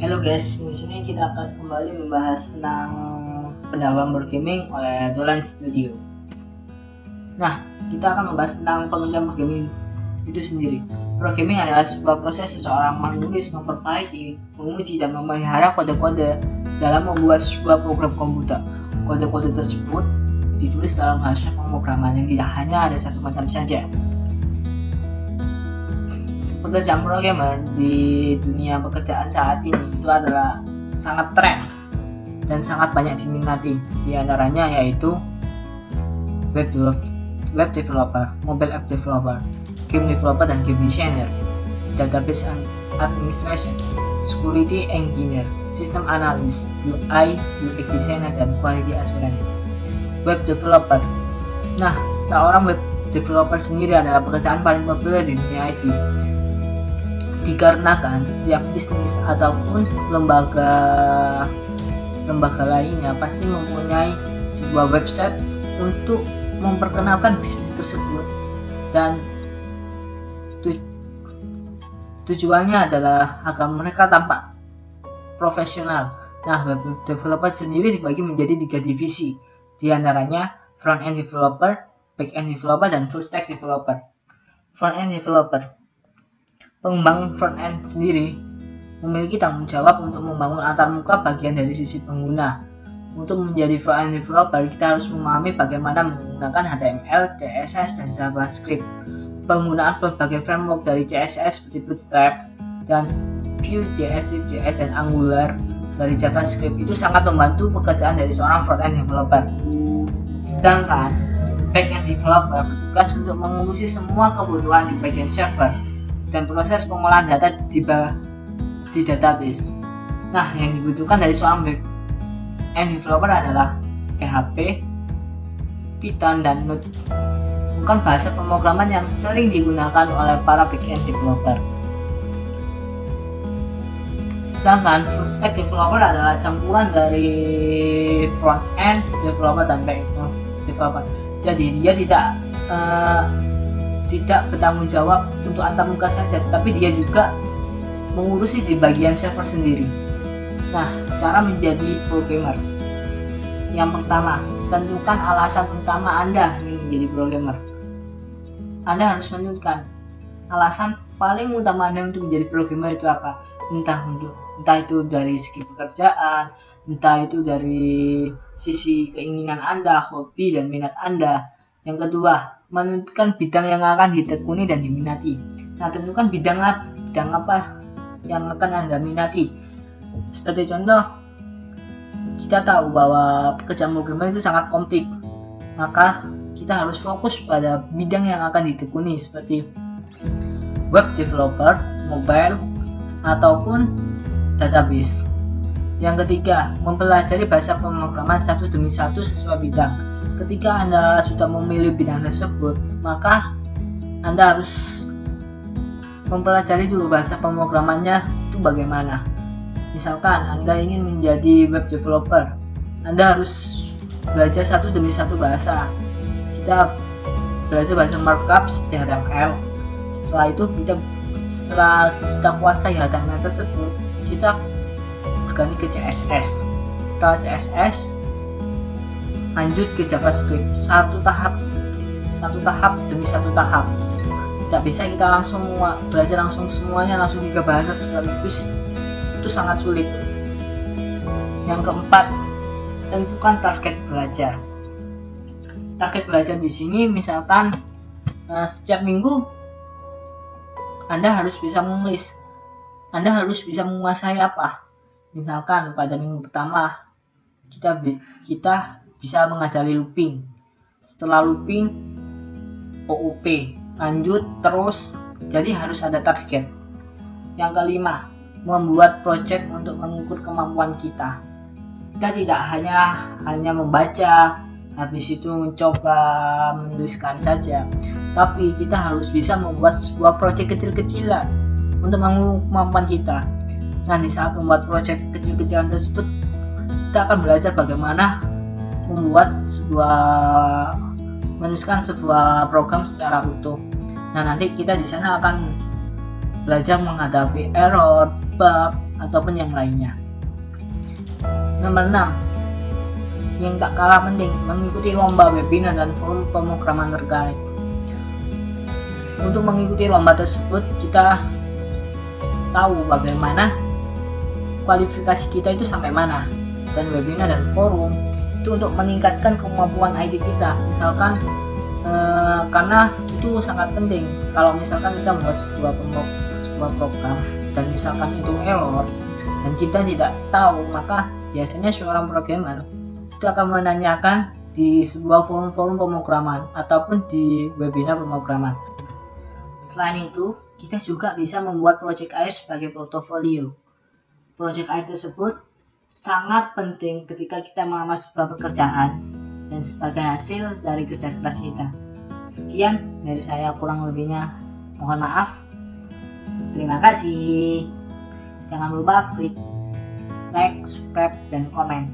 Halo guys, di sini kita akan kembali membahas tentang pendalaman bergaming oleh Dolan Studio. Nah, kita akan membahas tentang pengerjaan bergaming itu sendiri. Programming adalah sebuah proses seseorang menulis, memperbaiki, menguji, dan memelihara kode-kode dalam membuat sebuah program komputer. Kode-kode tersebut ditulis dalam bahasa pemrograman yang tidak hanya ada satu macam saja. Pekerjaan programmer di dunia pekerjaan saat ini itu adalah sangat tren dan sangat banyak diminati. Di antaranya yaitu web developer, mobile app developer, game developer dan game designer, database administration, security engineer, system analyst, UI, UX designer, dan quality assurance. Web developer. Nah, seorang web developer sendiri adalah pekerjaan paling populer di dunia IT. Dikarenakan setiap bisnis ataupun lembaga lainnya pasti mempunyai sebuah website untuk memperkenalkan bisnis tersebut, dan tujuannya adalah agar mereka tampak profesional. Nah, web developer sendiri dibagi menjadi 3 divisi, di antaranya front end developer, back end developer, dan full stack developer. Front end developer. Pengembang front-end sendiri memiliki tanggung jawab untuk membangun antarmuka bagian dari sisi pengguna. Untuk menjadi front-end developer, kita harus memahami bagaimana menggunakan HTML, CSS, dan JavaScript. Penggunaan berbagai framework dari CSS seperti Bootstrap dan Vue.js, dan Angular dari JavaScript itu sangat membantu pekerjaan dari seorang front-end developer. Sedangkan back-end developer bertugas untuk mengurusi semua kebutuhan di bagian server dan proses pengolahan data di database. Nah, yang dibutuhkan dari seorang back-end developer adalah PHP, Python, dan Node, bukan bahasa pemrograman yang sering digunakan oleh para back-end developer. Sedangkan full stack developer adalah campuran dari front-end developer dan back-end developer. Jadi dia tidak bertanggung jawab untuk antarmuka saja, tetapi dia juga mengurusi di bagian server sendiri. Nah, cara menjadi programmer. Yang pertama, tentukan alasan utama Anda ingin menjadi programmer. Anda harus menentukan alasan paling utama Anda untuk menjadi programmer itu apa. Entah itu dari segi pekerjaan, entah itu dari sisi keinginan Anda, hobi, dan minat Anda. Yang kedua, menentukan bidang yang akan ditekuni dan diminati. Nah, tentukan bidang apa yang akan Anda minati. Seperti contoh, kita tahu bahwa pekerjaan programmer itu sangat kompleks, maka kita harus fokus pada bidang yang akan ditekuni seperti web developer, mobile, ataupun database. Yang ketiga, mempelajari bahasa pemrograman satu demi satu sesuai bidang. Ketika Anda sudah memilih bidang tersebut, maka Anda harus mempelajari dulu bahasa pemrogramannya itu bagaimana. Misalkan Anda ingin menjadi web developer, Anda harus belajar satu demi satu bahasa. Kita belajar bahasa markup seperti HTML. Setelah kita kuasai HTML tersebut, kita berganti ke CSS. Setelah CSS, lanjut ke JavaScript, satu tahap demi satu tahap. Tidak bisa kita langsung belajar semuanya 3 bahasa sekaligus, itu sangat sulit. Yang keempat, tentukan target belajar. Target belajar di sini misalkan setiap minggu Anda harus bisa menulis, Anda harus bisa menguasai apa. Misalkan pada minggu pertama kita bisa mengajari looping. Setelah looping, OOP, lanjut terus. Jadi harus ada target. Yang kelima, membuat project untuk mengukur kemampuan kita. Kita tidak hanya membaca, habis itu mencoba menuliskan saja, tapi kita harus bisa membuat sebuah project kecil-kecilan untuk mengukur kemampuan kita. Nah, di saat membuat project kecil-kecilan tersebut, kita akan belajar bagaimana menuliskan sebuah program secara utuh. Nah, nanti kita di sana akan belajar menghadapi error, bug, ataupun yang lainnya. Nomor 6, yang tak kalah penting, mengikuti lomba webinar dan forum pemrograman terkait. Untuk mengikuti lomba tersebut, kita tahu bagaimana kualifikasi kita itu sampai mana, dan webinar dan forum itu untuk meningkatkan kemampuan IT kita. Misalkan karena itu sangat penting. Kalau misalkan kita membuat sebuah program dan misalkan itu error dan kita tidak tahu, maka biasanya seorang programmer itu akan menanyakan di sebuah forum-forum pemrograman ataupun di webinar pemrograman. Selain itu, kita juga bisa membuat project akhir sebagai portofolio. Project akhir tersebut sangat penting ketika kita melamar sebuah pekerjaan dan sebagai hasil dari kerja keras kita. Sekian dari saya, kurang lebihnya mohon maaf. Terima kasih. Jangan lupa klik like, subscribe, dan komen.